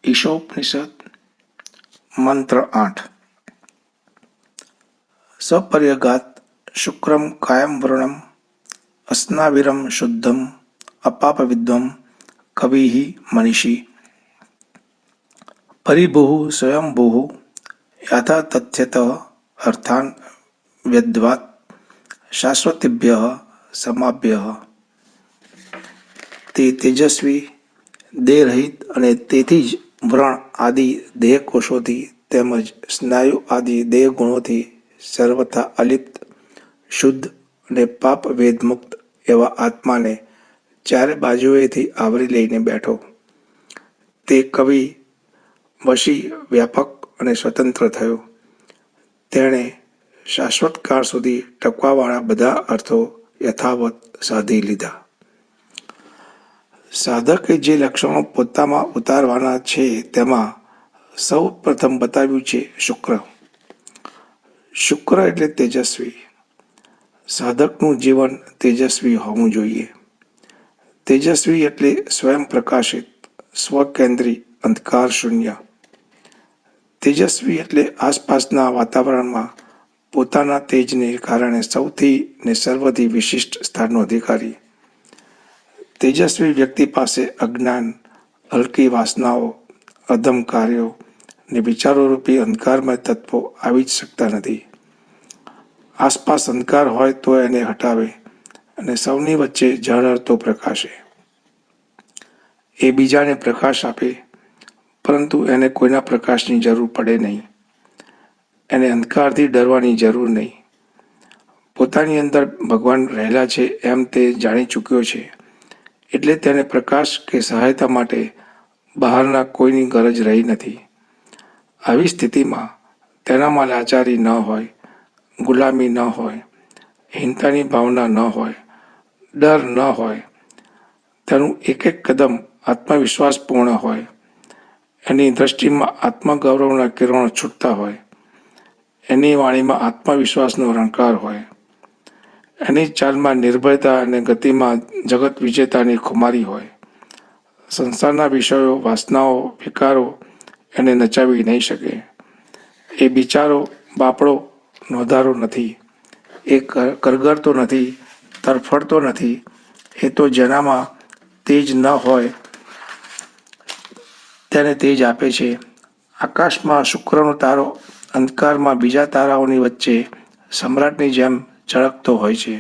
ઈશોપનિષદ મંત્ર 8 સપર્યગાત શુક્રમ કાયમ વૃણમ અસ્નાવિરમ શુદ્ધમ અપાપવિદ્વમ કવિઃ મનીષી પરિભુઃ સ્વયંભુઃ યથા તથ્યતઃ અર્થાન વ્યદ્વાત શાશ્વતેભ્યઃ સમાભ્યઃ. તે તેજસ્વી, દેહરહિત અને તેથી જ વ્રણ આદિ દેહકોશોથી તેમજ સ્નાયુ આદિ દેહગુણોથી સર્વથા અલિપ્ત, શુદ્ધ અને પાપભેદમુક્ત એવા આત્માને ચારે બાજુએથી આવરી લઈને બેઠો. તે કવિ, વશી, વ્યાપક અને સ્વતંત્ર થયો. તેણે શાશ્વત કાળ સુધી ટકવાવાળા બધા અર્થો યથાવત સાધી લીધા. સાધકે જે લક્ષણો પોતામાં ઉતારવાના છે તેમાં સૌ પ્રથમ બતાવ્યું છે શુક્ર. શુક્ર એટલે તેજસ્વી. સાધકનું જીવન તેજસ્વી હોવું જોઈએ. તેજસ્વી એટલે સ્વયં પ્રકાશિત, સ્વકેન્દ્રી, અંધકાર શૂન્ય. તેજસ્વી એટલે આસપાસના વાતાવરણમાં પોતાના તેજને કારણે સૌથી ને સર્વથી વિશિષ્ટ સ્થાનનો અધિકારી. તેજસ્વી વ્યક્તિ પાસે અજ્ઞાન, હલકી વાસનાઓ, અધમ કાર્યો ને વિચારોરૂપી અંધકારમય તત્વો આવી જ શકતા નથી. આસપાસ અંધકાર હોય તો એને હટાવે અને સૌની વચ્ચે ઝળહળતો પ્રકાશે. એ બીજાને પ્રકાશ આપે, પરંતુ એને કોઈના પ્રકાશની જરૂર પડે નહીં. એને અંધકારથી ડરવાની જરૂર નહીં. પોતાની અંદર ભગવાન રહેલા છે એમ તે જાણી ચૂક્યો છે, એટલે તેને પ્રકાશ કે સહાયતા માટે બહારના કોઈની ગરજ રહી નથી. આવી સ્થિતિમાં તેનામાં લાચારી ન હોય, ગુલામી ન હોય, હીનતાની ભાવના ન હોય, ડર ન હોય. તેનું એક એક કદમ આત્મવિશ્વાસપૂર્ણ હોય. એની દ્રષ્ટિમાં આત્મગૌરવના કિરણો છૂટતા હોય. એની વાણીમાં આત્મવિશ્વાસનો રણકાર હોય. એની ચાલમાં નિર્ભયતા અને ગતિમાં જગત વિજેતાની ખુમારી હોય. સંસારના વિષયો, વાસનાઓ, વિકારો એને નચાવી નહીં શકે. એ બિચારો બાપડો નોંધારો નથી. એ કરગરતો નથી, તરફડતો નથી. એ તો જેનામાં તેજ ન હોય તેને તેજ આપે છે. આકાશમાં શુક્રનો તારો અંધકારમાં બીજા તારાઓની વચ્ચે સમ્રાટની જેમ ચળકતો હોય છે.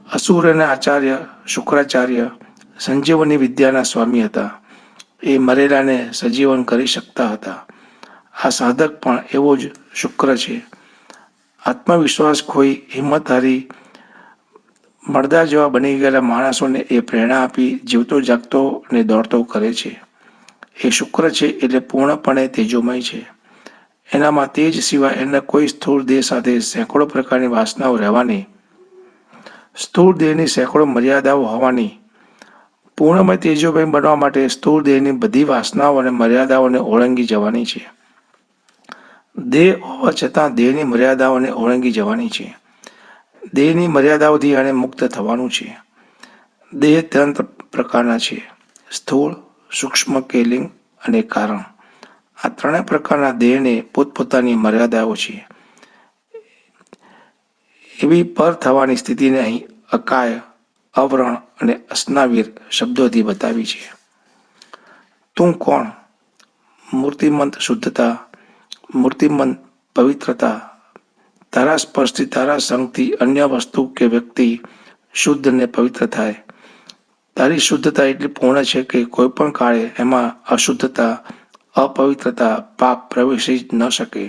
અસુર અને આચાર્ય શુક્રાચાર્ય સંજીવની વિદ્યાના સ્વામી હતા. એ મરેલાને સજીવન કરી શકતા હતા. આ સાધક પણ એવો જ શુક્ર છે. આત્મવિશ્વાસ ખોઈ હિંમત હારી મળદા જેવા બની ગયેલા માણસોને એ પ્રેરણા આપી જીવતો જાગતો અને દોડતો કરે છે. એ શુક્ર છે એટલે પૂર્ણપણે તેજોમય છે. એનામાં તેજ સિવાય એના કોઈ સ્થૂળ દેહ સાથે સેંકડો પ્રકારની વાસનાઓ રહેવાની, સ્થૂળ દેહની સેંકડો મર્યાદાઓ હોવાની. પૂર્ણમય તેજોમય બનવા માટે સ્થૂળ દેહની બધી વાસનાઓ અને મર્યાદાઓને ઓળંગી જવાની છે. દેહ હોવા છતાં દેહની મર્યાદાઓને ઓળંગી જવાની છે. દેહની મર્યાદાઓથી એણે મુક્ત થવાનું છે. દેહ ત્રણ પ્રકારના છે: સ્થૂળ, સૂક્ષ્મ, કેલિંગ અને કારણ. આ ત્રણેય પ્રકારના દેહને પોતપોતાની મર્યાદાઓ છે. એવી પર થવાની સ્થિતિને અહીં અકાય, અવ્રણ અને અસ્નાવીર શબ્દોથી બતાવી છે. તું કોણ? મૂર્તિમંત શુદ્ધતા, મૂર્તિમંત પવિત્રતા. તારા સ્પર્શથી, તારા સંગથી અન્ય વસ્તુ કે વ્યક્તિ શુદ્ધ ને પવિત્ર થાય. તારી શુદ્ધતા એટલી પૂર્ણ છે કે કોઈ પણ કાળે એમાં અશુદ્ધતા, અપવિત્રતા, પાપ પ્રવેશી જ ન શકે.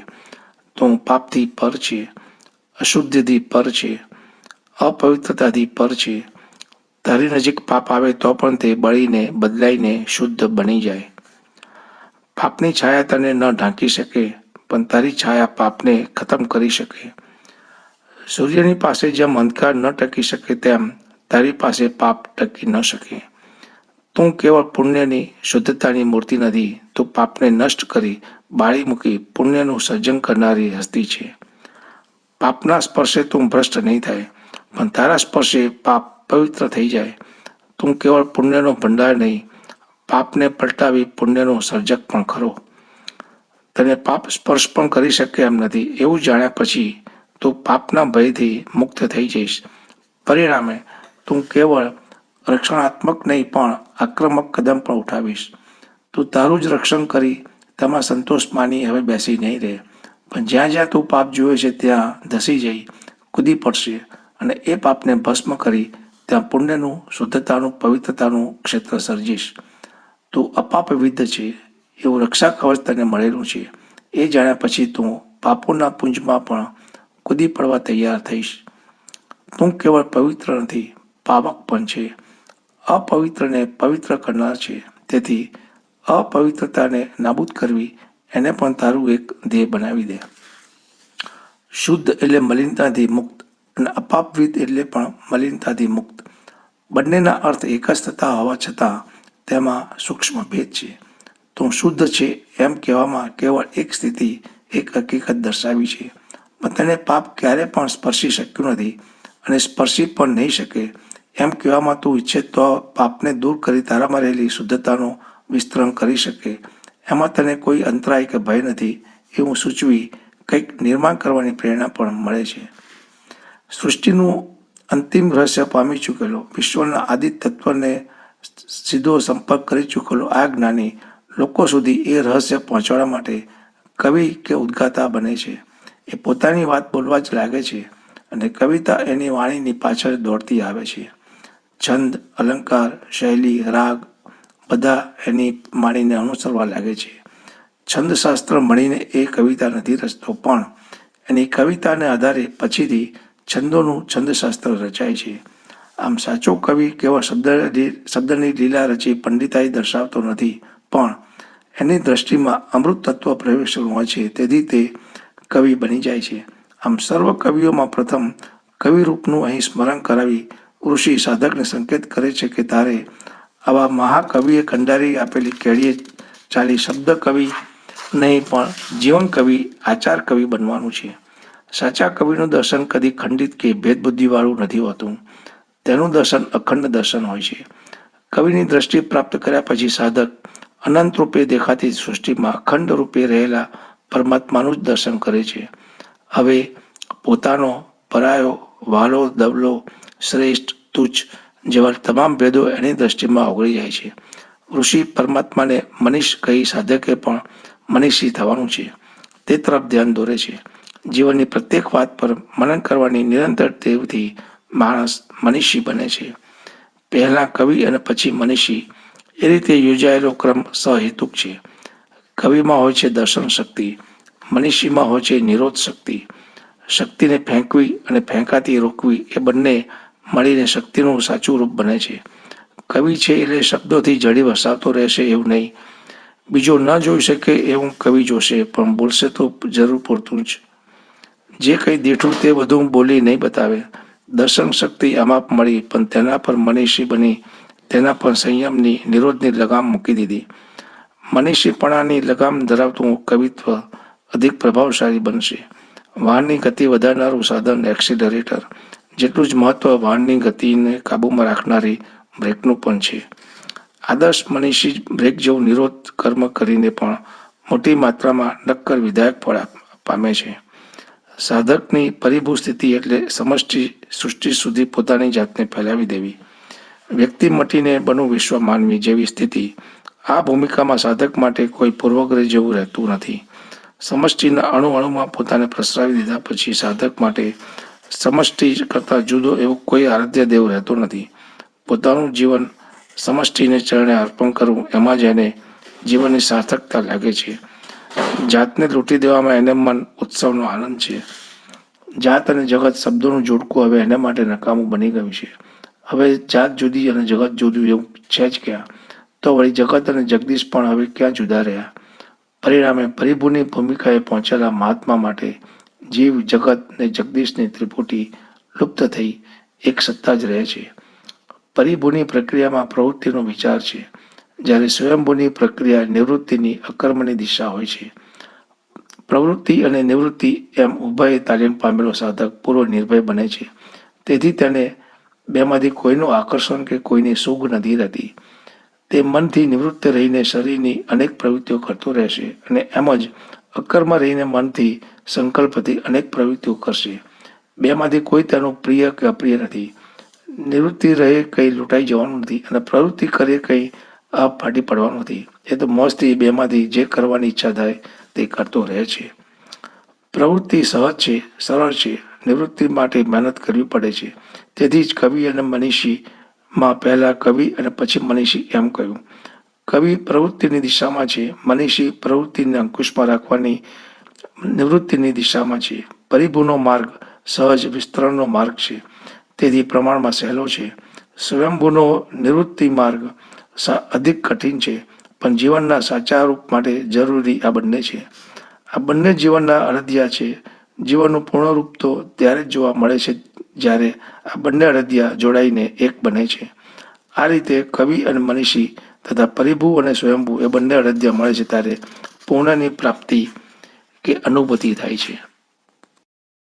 તું પાપથી પર છે, અશુદ્ધિથી પર છે, અપવિત્રતાથી પર છે. તારી નજીક પાપ આવે તો પણ તે બળીને બદલાઈને શુદ્ધ બની જાય. પાપની છાયા તને ન ઢાંકી શકે, પણ તારી છાયા પાપને ખતમ કરી શકે. સૂર્યની પાસે જેમ અંધકાર ન ટકી શકે તેમ તારી પાસે પાપ ટકી ન શકે. તું કેવળ પુણ્યની, શુદ્ધતાની મૂર્તિ નથી. તું પાપને નષ્ટ કરી બાળી મૂકી પુણ્યનું સર્જન કરનારી હસ્તી છે. પાપના સ્પર્શે તું ભ્રષ્ટ નહીં થાય, પણ તારા સ્પર્શે પાપ પવિત્ર થઈ જાય. તું કેવળ પુણ્યનો ભંડાર નહીં, પાપને પલટાવી પુણ્યનો સર્જક પણ ખરો. તને પાપ સ્પર્શ પણ કરી શકે એમ નથી એવું જાણ્યા પછી તું પાપના ભયથી મુક્ત થઈ જઈશ. પરિણામે તું કેવળ રક્ષણાત્મક નહીં પણ આક્રમક કદમ પણ ઉઠાવીશ. તું તારું જ રક્ષણ કરી તેમાં સંતોષ માની હવે બેસી નહીં રહે, પણ જ્યાં જ્યાં તું પાપ જુએ છે ત્યાં ધસી જઈ કૂદી પડશે અને એ પાપને ભસ્મ કરી ત્યાં પુણ્યનું, શુદ્ધતાનું, પવિત્રતાનું ક્ષેત્ર સર્જીશ. તું અપાપવિદ્ધ છે એવું રક્ષા કવચ તને મળેલું છે. એ જાણ્યા પછી તું પાપોના પુંજમાં પણ કૂદી પડવા તૈયાર થઈશ. તું કેવળ પવિત્ર નથી, પાવક પણ છે. અપવિત્રને પવિત્ર કરનાર છે. તેથી અપવિત્રતાને નાબૂદ કરવી એને પણ તારું એક ધ્યેય બનાવી દે. શુદ્ધ એટલે મલિનતાથી મુક્ત અને અપાપવિદ એટલે પણ મલિનતાથી મુક્ત. બંનેના અર્થ એક જ થતા હોવા છતાં તેમાં સૂક્ષ્મ ભેદ છે. તું શુદ્ધ છે એમ કહેવામાં કેવળ એક સ્થિતિ, એક હકીકત દર્શાવી છે, પણ તેને પાપ ક્યારે પણ સ્પર્શી શક્યું નથી અને સ્પર્શી પણ નહીં શકે એમ કહેવામાં તું ઈચ્છે તો પાપને દૂર કરી તારામાં રહેલી શુદ્ધતાનું વિસ્તરણ કરી શકે એમાં તને કોઈ અંતરાય કે ભય નથી એવું સૂચવી કંઈક નિર્માણ કરવાની પ્રેરણા પણ મળે છે. સૃષ્ટિનું અંતિમ રહસ્ય પામી ચૂકેલો, વિશ્વના આદિ તત્વને સીધો સંપર્ક કરી ચૂકેલો આ જ્ઞાની લોકો સુધી એ રહસ્ય પહોંચાડવા માટે કવિ કે ઉદ્ગાતા બને છે. એ પોતાની વાત બોલવા જ લાગે છે અને કવિતા એની વાણીની પાછળ દોડતી આવે છે. છંદ, અલંકાર, શૈલી, રાગ બધા એની વાણીને અનુસરવા લાગે છે. છંદશાસ્ત્ર મળીને એ કવિતા નથી રચતો, પણ એની કવિતાને આધારે પછીથી છંદોનું છંદશાસ્ત્ર રચાય છે. આમ સાચો કવિ કેવળ શબ્દની લીલા રચી પંડિતાઈ દર્શાવતો નથી, પણ એની દ્રષ્ટિમાં અમૃત તત્વ પ્રવેશેલું હોય છે, તેથી તે કવિ બની જાય છે. આમ સર્વ કવિઓમાં પ્રથમ કવિરૂપનું અહીં સ્મરણ કરાવી ઋષિ સાધકને સંકેત કરે છે કે તારે આવા મહાકવિએ કંડારી આપેલી કેળીએ ચાલી શબ્દ કવિ નહીં પણ જીવન કવિ, આચાર કવિ બનવાનું છે. સાચા કવિનું દર્શન કદી ખંડિત કે ભેદબુદ્ધિવાળું નથી હોતું. તેનું દર્શન અખંડ દર્શન હોય છે. કવિની દ્રષ્ટિ પ્રાપ્ત કર્યા પછી સાધક અનંત રૂપે દેખાતી સૃષ્ટિમાં અખંડ રૂપે રહેલા પરમાત્માનું જ દર્શન કરે છે. હવે પોતાનો, પરાયો, વહાલો, દવલો, શ્રેષ્ઠ, તુચ્છ જેવા તમામ ભેદો એની દ્રષ્ટિમાં ઓગળી જાય છે. ઋષિ પરમાત્માને મનીષ કહી સાધકે પણ મનીષી થવાનું છે તે તરફ ધ્યાન દોરે છે. જીવનની પ્રત્યેક વાત પર મનન કરવાની નિરંતર ટેવથી માણસ મનીષી બને છે. પહેલા કવિ અને પછી મનીષી એ રીતે યોજાયેલો ક્રમ સહેતુક છે. કવિમાં હોય છે દર્શન શક્તિ, મનીષીમાં હોય છે નિરોધ શક્તિ. શક્તિને ફેંકવી અને ફેંકાતી રોકવી એ બંને મળીને શક્તિનું સાચું રૂપ બને છે. કવિ છે એટલે શબ્દોથી જડી વસાવતો રહેશે એવું નહીં. બીજો ન જોઈ શકે એવું કવિ જોશે, પણ બોલશે તો જરૂર પૂરતું જ. જે કંઈ દીઠું તે બધું બોલી નહીં બતાવે. દર્શન શક્તિ અમાપ મળી, પણ તેના પર મનીષી બની તેના પર સંયમની, નિરોધની લગામ મૂકી દીધી. મનીષીપણાની લગામ ધરાવતું કવિત્વ અધિક પ્રભાવશાળી બનશે. વાહનની ગતિ વધારનારું સાધન એક્સિલરેટર જેટલું જ મહત્વ વાહનની ગતિને કાબૂમાં રાખનારી બ્રેકનું પણ છે. આદર્શ મનીષી બ્રેક જેવું નિરોધ કર્મ કરીને પણ મોટી માત્રામાં નક્કર વિધાયક ફળ પામે છે. સાધકની પરિભૂ સ્થિતિ એટલે સમષ્ટિ સૃષ્ટિ સુધી પોતાની જાતને ફેલાવી દેવી. વ્યક્તિ મટીને બનવું વિશ્વ માનવી જેવી સ્થિતિ. આ ભૂમિકામાં સાધક માટે કોઈ પૂર્વગ્રહ જેવું રહેતું નથી. સમષ્ટિના અણુ અણુમાં પોતાને પ્રસરાવી દીધા પછી સાધક માટે સમષ્ટિ કરતાં જુદો એવો કોઈ આરાધ્ય દેવ રહેતો નથી. પોતાનું જીવન સમષ્ટિને ચરણે અર્પણ કરવું એમાં જ એને જીવનની સાર્થકતા લાગે છે. જાતને લૂંટી દેવામાં એને મન ઉત્સવનો આનંદ છે. જાત અને જગત શબ્દોનું જોડકું હવે એને માટે નકામું બની ગયું છે. હવે જાત જુદી અને જગત જુદું એવું છે જ ક્યાં? તો વળી જગત અને જગદીશ પણ હવે ક્યાં જુદા રહ્યા? પરિણામે પરિભૂની ભૂમિકાએ પહોંચેલા મહાત્મા માટે જીવ, જગત ને જગદીશની ત્રિપુટી લુપ્ત થઈ એક સત્તા જ રહે છે. પરિભૂની પ્રક્રિયામાં પ્રવૃત્તિનો વિચાર છે, જ્યારે સ્વયંભૂની પ્રક્રિયા નિવૃત્તિની, અકર્મની દિશા હોય છે. પ્રવૃત્તિ અને નિવૃત્તિ એમ ઉભયે તાલીમ પામેલો સાધક પૂરો નિર્ભય બને છે. તેથી તેને બેમાંથી કોઈનું આકર્ષણ કે કોઈની સૂગ નથી રહેતી. તે મનથી નિવૃત્ત રહીને શરીરની અનેક પ્રવૃત્તિઓ કરતો રહેશે અને એમ જ અકર્મ રહીને મનથી સંકલ્પથી અનેક પ્રવૃત્તિઓ કરશે. બેમાંથી કોઈ તેનું પ્રિય કે અપ્રિય નથી. નિવૃત્તિ રહે કંઈ લૂંટાઈ જવાનું નથી અને પ્રવૃત્તિ કરે કંઈ ફાટી પડવાનું નથી. એ તો મોજથી બેમાંથી જે કરવાની ઈચ્છા થાય તે કરતો રહે છે. પ્રવૃત્તિ સહજ છે, સરળ છે. નિવૃત્તિ માટે મહેનત કરવી પડે છે. તેથી જ કવિ અને મનીષીમાં પહેલા કવિ અને પછી મનીષી એમ કહ્યું. કવિ પ્રવૃત્તિની દિશામાં છે, મનીષી પ્રવૃત્તિને અંકુશમાં રાખવાની નિવૃત્તિની દિશામાં છે. પરિભૂનો માર્ગ સહજ વિસ્તરણનો માર્ગ છે, તેથી પ્રમાણમાં સહેલો છે. સ્વયંભૂનો નિવૃત્તિ માર્ગ અધિક કઠિન છે, પણ જીવનના સાચા રૂપ માટે જરૂરી આ બંને છે. આ બંને જીવનના અડધિયા છે. જીવનનું પૂર્ણ રૂપ તો ત્યારે જ જોવા મળે છે જ્યારે આ બંને અડધિયા જોડાઈને એક બને છે. આ રીતે કવિ અને મનીષી તથા પરિભૂ અને સ્વયંભૂ એ બંને અડધિયા મળે છે ત્યારે પૂર્ણની પ્રાપ્તિ કે અનુભૂતિ થાય છે.